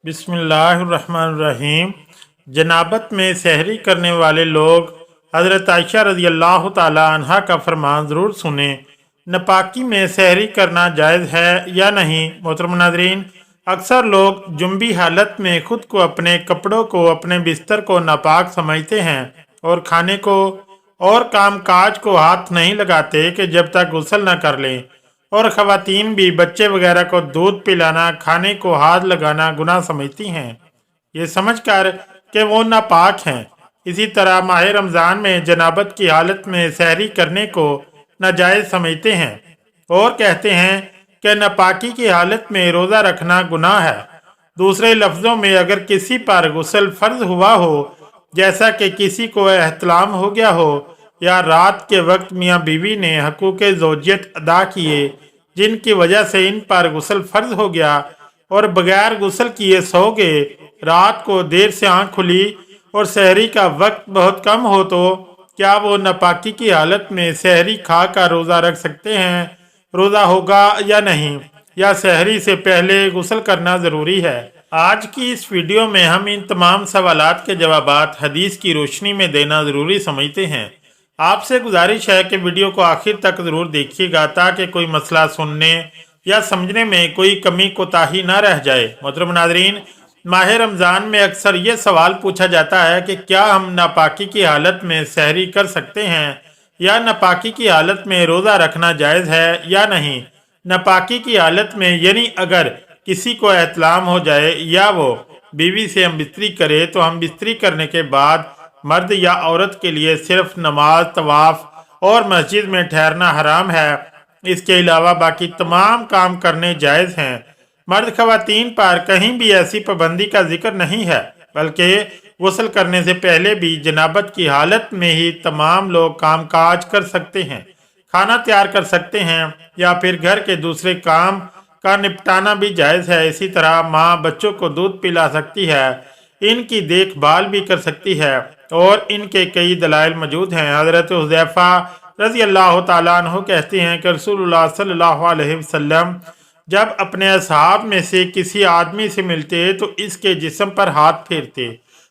बिस्मिल्लाहिर्रहमानिर्रहीम। जनाबत में सहरी करने वाले लोग हज़रत आयशा रज़ी अल्लाह ताला अन्हा का फरमान ज़रूर सुने। नापाकी में सहरी करना जायज़ है या नहीं? मोहतरम नाज़रीन, अक्सर लोग जुम्बी हालत में खुद को, अपने कपड़ों को, अपने बिस्तर को नापाक समझते हैं और खाने को और काम काज को हाथ नहीं लगाते कि जब तक गुस्ल न कर लें। और ख़वातीन भी बच्चे वगैरह को दूध पिलाना, खाने को हाथ लगाना गुनाह समझती हैं, ये समझकर कि वो नापाक हैं। इसी तरह माह रमज़ान में जनाबत की हालत में सहरी करने को नाजायज़ समझते हैं और कहते हैं कि नापाकी की हालत में रोज़ा रखना गुनाह है। दूसरे लफ्ज़ों में, अगर किसी पर गुस्ल फ़र्ज हुआ हो, जैसा कि किसी को एहतलाम हो गया हो, या रात के वक्त मियाँ बीवी ने हकूक़ ज़ौजियत अदा किए जिनकी वजह से इन पर गुस्ल फ़र्ज हो गया और बगैर गुस्ल किए सो गए, रात को देर से आँख खुली और सहरी का वक्त बहुत कम हो, तो क्या वो नापाकी की हालत में सहरी खा कर रोज़ा रख सकते हैं? रोज़ा होगा या नहीं, या सहरी से पहले गुस्ल करना ज़रूरी है? आज की इस वीडियो में हम इन तमाम सवालात के जवाबात हदीस की रोशनी में देना ज़रूरी समझते हैं। आपसे गुजारिश है कि वीडियो को आखिर तक ज़रूर देखिएगा ताकि कोई मसला सुनने या समझने में कोई कमी कोताही ना रह जाए। मोहतरम नाज़रीन, माह रमज़ान में अक्सर ये सवाल पूछा जाता है कि क्या हम नापाकी की हालत में सहरी कर सकते हैं या नापाकी की हालत में रोज़ा रखना जायज़ है या नहीं। नापाकी की हालत में यानी अगर किसी को एहतलाम हो जाए या वो बीवी से हम बिस्तरी करे तो हम बिस्तरी करने के बाद मर्द या औरत के लिए सिर्फ नमाज, तवाफ़ और मस्जिद में ठहरना हराम है। इसके अलावा बाकी तमाम काम करने जायज़ हैं। मर्द ख़वातीन पर कहीं भी ऐसी पाबंदी का जिक्र नहीं है, बल्कि गुस्ल करने से पहले भी जनाबत की हालत में ही तमाम लोग काम काज कर सकते हैं, खाना तैयार कर सकते हैं या फिर घर के दूसरे काम का निपटाना भी जायज़ है। इसी तरह माँ बच्चों को दूध पिला सकती है, इनकी देखभाल भी कर सकती है और इनके कई दलाइल मौजूद हैं। हज़रत हुज़ैफ़ा रज़ी अल्लाह ताला अन्हु कहते हैं कि रसूलुल्लाह सल्लल्लाहु अलैहि वसल्लम जब अपने असहाब में से किसी आदमी से मिलते तो इसके जिस्म पर हाथ फेरते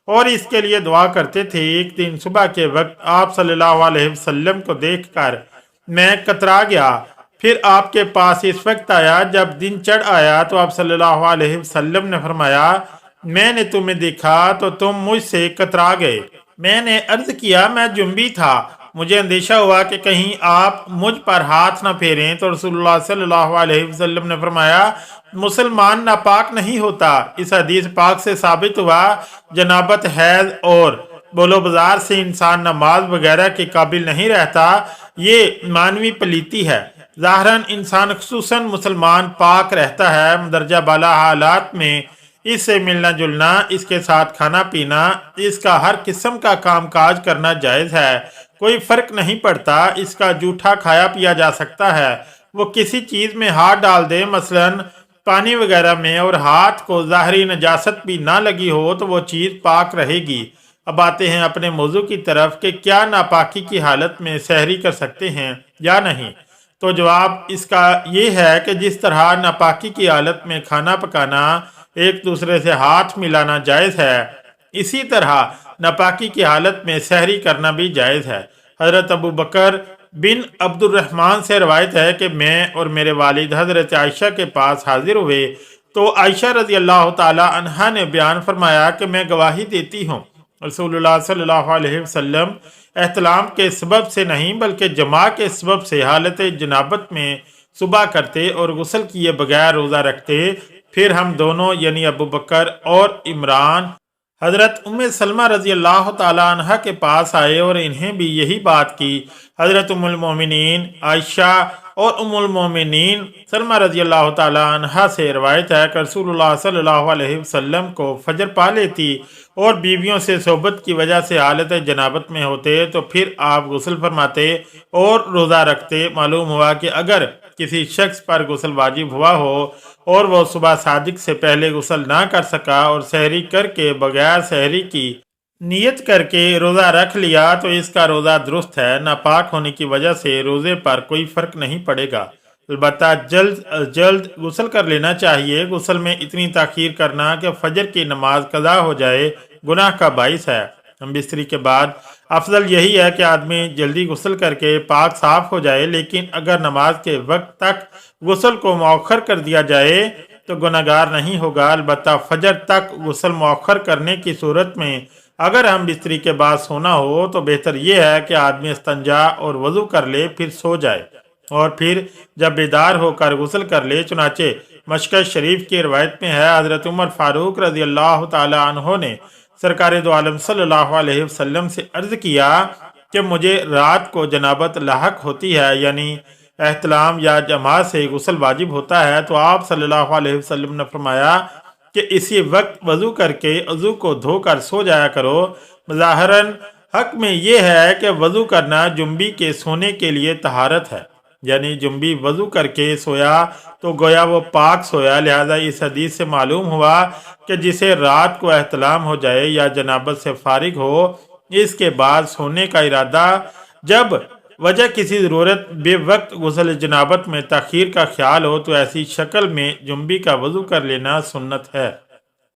और इसके लिए दुआ करते थे। एक दिन सुबह के वक्त आप सल्लल्लाहु अलैहि वसल्लम को देखकर मैं कतरा गया। फिर आपके पास इस वक्त आया जब दिन चढ़ आया तो आप सल्लल्लाहु अलैहि वसल्लम ने फरमाया, मैंने तुम्हें देखा तो तुम मुझसे कतरा गए। मैंने अर्ज किया, मैं जुम्बी था, मुझे अंदेशा हुआ कि कहीं आप मुझ पर हाथ न फेरें। तो रसूलुल्लाह सल्लल्लाहु अलैहि वसल्लम ने फरमाया, मुसलमान नापाक नहीं होता। इस हदीस पाक से साबित हुआ जनाबत, हैज और बोलो बाजार से इंसान नमाज वगैरह के काबिल नहीं रहता। ये मानवी पलीती है। ज़ाहरन इंसान खुसूसन मुसलमान पाक रहता है। दर्जा बाला हालात में इससे मिलना जुलना, इसके साथ खाना पीना, इसका हर किस्म का काम काज करना जायज़ है। कोई फ़र्क नहीं पड़ता। इसका जूठा खाया पिया जा सकता है। वो किसी चीज़ में हाथ डाल दे, मसलन पानी वगैरह में, और हाथ को ज़ाहरी नजासत भी ना लगी हो तो वो चीज़ पाक रहेगी। अब आते हैं अपने मौजू की तरफ कि क्या नापाकी की हालत में सहरी कर सकते हैं या नहीं। तो जवाब इसका ये है कि जिस तरह नापाकी की हालत में खाना पकाना, एक दूसरे से हाथ मिलाना जायज़ है, इसी तरह नापाकी की हालत में सहरी करना भी जायज़ है। हज़रत अबू बकर बिन अब्दुर्रहमान से रवायत है कि मैं और मेरे वालिद हज़रत आयशा के पास हाजिर हुए तो आयशा रज़ी अल्लाह ताला अन्हा ने बयान फरमाया कि मैं गवाही देती हूँ रसूलुल्लाह सल्लल्लाहु अलैहि वसल्लम एहतलाम के सबब से नहीं बल्कि जमा के सबब से हालत जनाबत में सुबह करते और गुस्ल किए बगैर रोज़ा रखते। फिर हम दोनों यानी अबू बकर और इमरान हज़रत उम्मे सलमा रज़ी अल्लाह ताला अन्हा के पास आए और इन्हें भी यही बात की। हज़रत उम्मुल मोमिनीन आयशा और उम्मुल मोमिनीन सलमा रज़ी अल्लाह ताला अन्हा से रवायत है कि रसूलुल्लाह सल्लल्लाहु अलैहि वसल्लम को फजर पा लेती और बीवियों से सोबत की वजह से हालत जनाबत में होते तो फिर आप गुस्ल फरमाते और रोज़ा रखते। मालूम हुआ कि अगर किसी शख्स पर गुस्ल वाजिब हुआ हो और वो सुबह सादिक से पहले गुस्ल ना कर सका और सहरी करके बगैर सहरी की नियत करके रोज़ा रख लिया तो इसका रोज़ा दुरुस्त है। नापाक होने की वजह से रोज़े पर कोई फ़र्क नहीं पड़ेगा। البتہ جلد از جلد غسل کر لینا چاہیے۔ غسل میں اتنی تاخیر کرنا کہ فجر کی نماز قضا ہو جائے گناہ کا باعث ہے۔ ہم بستری کے بعد افضل یہی ہے کہ آدمی جلدی غسل کر کے پاک صاف ہو جائے، لیکن اگر نماز کے وقت تک غسل کو مؤخر کر دیا جائے تو گناہگار نہیں ہوگا۔ البتہ فجر تک غسل مؤخر کرنے کی صورت میں اگر ہم بستری کے بعد سونا ہو تو بہتر یہ ہے کہ آدمی استنجا اور وضو کر لے، پھر سو جائے اور پھر جب بیدار ہو کر غسل کر لے۔ چنانچہ مشکل شریف کی روایت میں ہے، حضرت عمر فاروق رضی اللہ تعالی عنہ نے سرکار دو عالم صلی اللہ علیہ وسلم سے عرض کیا کہ مجھے رات کو جنابت لاحق ہوتی ہے، یعنی احتلام یا جماعت سے غسل واجب ہوتا ہے، تو آپ صلی اللہ علیہ وسلم نے فرمایا کہ اسی وقت وضو کر کے عضو کو دھو کر سو جایا کرو۔ ظاہراً حق میں یہ ہے کہ وضو کرنا جنبی کے سونے کے لیے طہارت ہے، یعنی جنبی وضو کر کے سویا تو گویا وہ پاک سویا۔ لہذا اس حدیث سے معلوم ہوا کہ جسے رات کو احتلام ہو جائے یا جنابت سے فارغ ہو، اس کے بعد سونے کا ارادہ جب وجہ کسی ضرورت بے وقت غسل جنابت میں تاخیر کا خیال ہو تو ایسی شکل میں جنبی کا وضو کر لینا سنت ہے۔